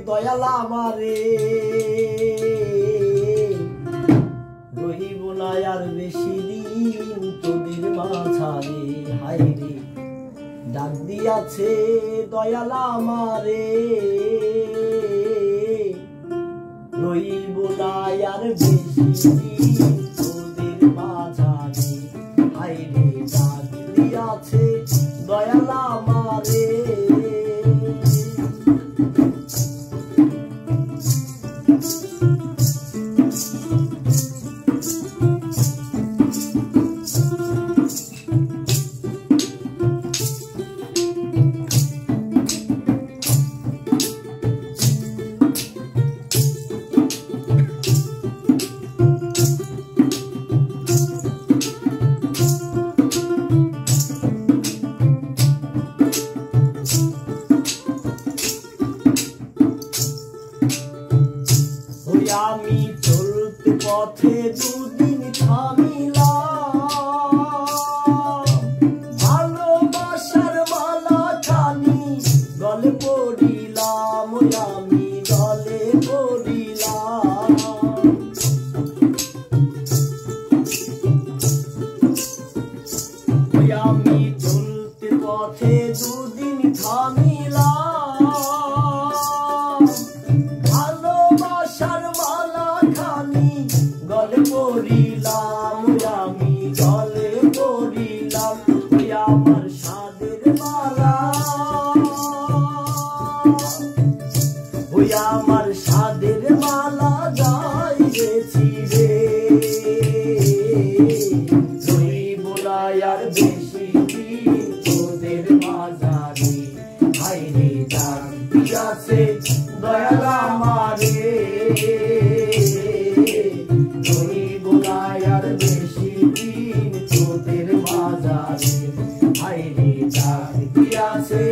দয়াল আমারে রহিব না আর বেশি দিন তোদের মাঝারে হায়রে ডাক দিয়াছে দয়াল আমারে রহিব না আর বেশি দিন তোদের মাঝারে হায়রে ডাক দিয়াছে দয়াল আমারে আমি চলতে পথে দুদিন থামিলাম ভালোবাসার মালা খানি গলে পড়িলাম আমি গলে পড়িলাম আমি চলতে পথে দুদিন থামিলাম গলে পড়িলাম আমি গলে পড়িলাম আমার সাদের মালা ওই আমার সাদের মালা যাইছি রে রহিব না আর বেশি দিন তোদের মাঝারে হায়রে ডাক দিয়াছে দয়াল আমারে রহিব না আর বেশি দিন তোদের মাঝারে হায়রে ডাক দিয়াছে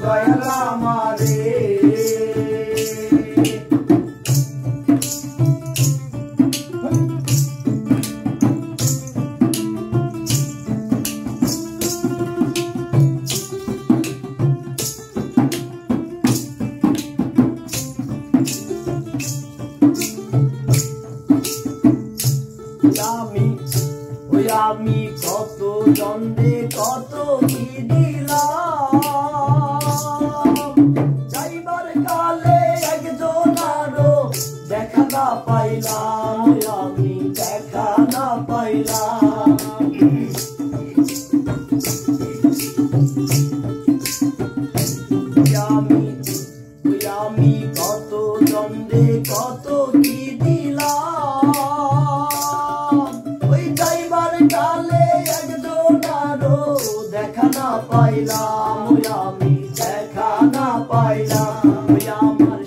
দয়াল আমারে আমি কত জন্মে কত কি দিলাম যাইবার কালে একজন আরো দেখা না পাইলাম আমি দেখা না পাইলাম আমি কত জন্মে কত কি দিলাম কালে একজন আরো দেখা না পাইলাম আমি দেখা না পাইলাম আমার